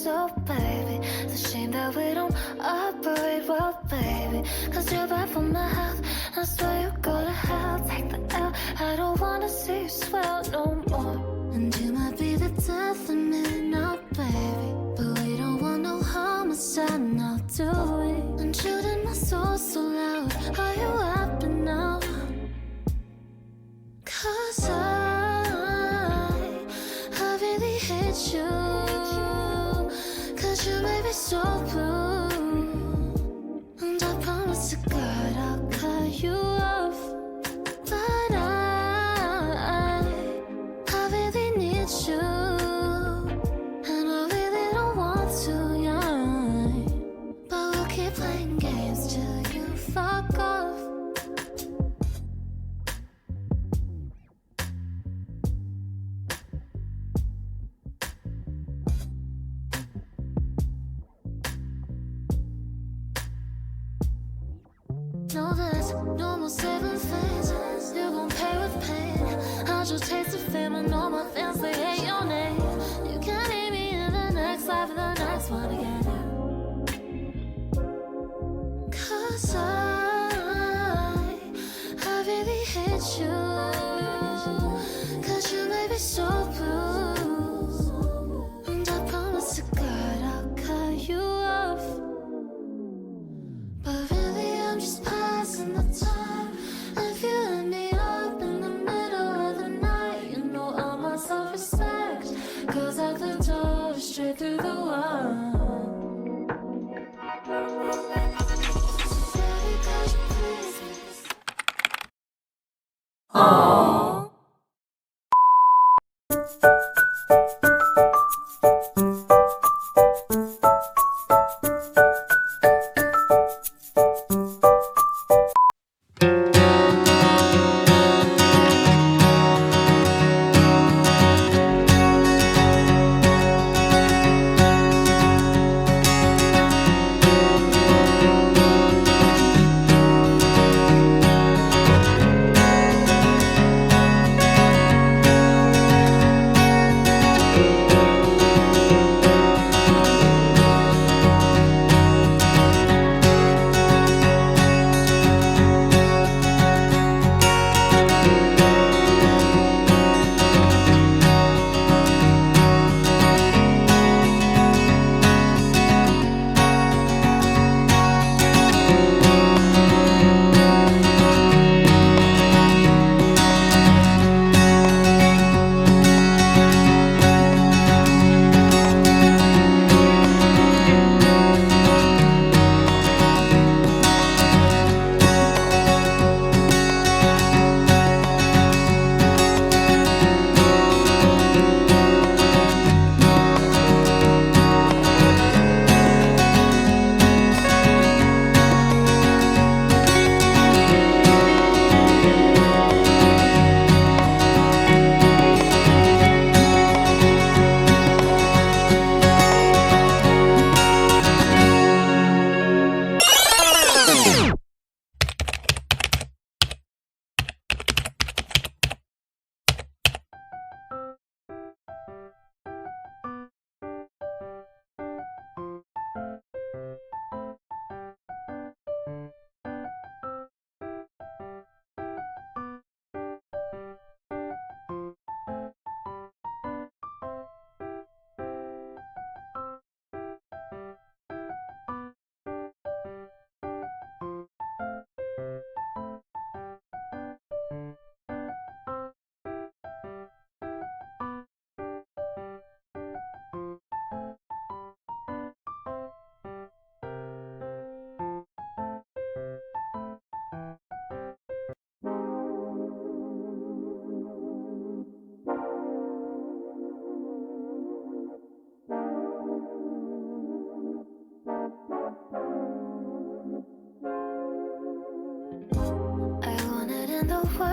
ways, oh baby. It's a shame that we don't operate well, baby. Cause you're bad for my health, I swear you go to hell. Take the L, I don't wanna see you swell no more. And you might be the death of me now, baby, but we don't want no homicide now, do we? And shooting my soul so loud, are you happy now? Cause I really hate you. Cause you made me so blue. And I promise to God I'll cut you off. But I really need you. And I really don't want to, yeah. But we'll keep playing games till you fuck off. No, there's no more saving things. You gon' pay with pain. I'll just taste the fame and all my fans, they hate your name. You can't meet me in the next life and the next one again. Cause I really hate you. Cause you made me so blue. And I promise to God I'll cut you off. But really I'm just passing the time. If you let me up in the middle of the night, you know all my self-respect. Cause I flipped over straight through the wall. Daddy, could you please? Aww.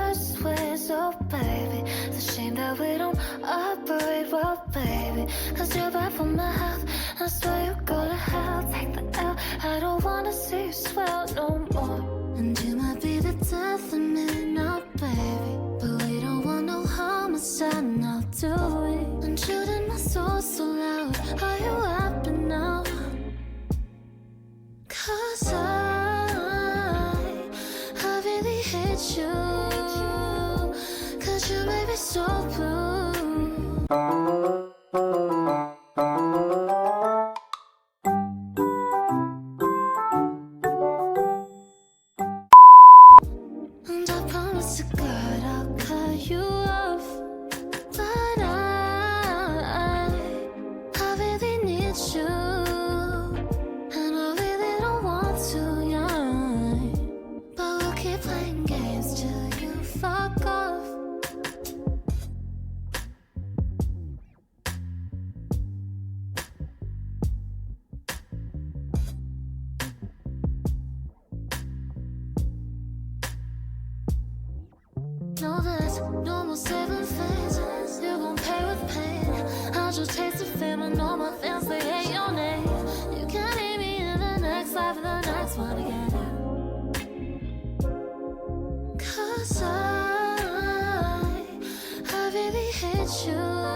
worst ways, oh baby. It's a shame that we don't operate well, baby. Cause you're bad for my health, I swear you go to hell. Take the L, I don't wanna see you swell no more. And you might be the death of me now, baby, but we don't want no homicide now, do we? And shooting my soul so loud, are you happy you, 'cause you make me so blue. And I promise to God I'll cut you off, but I really need you, and I really don't want to, yeah. But we'll keep playing games till you fuck off. No, there's no more saving face. You gon' pay with pain. I just taste the fame and all my fans, they hate your name. You can meet me in the next life and the next one again. 'Cause I really hate you.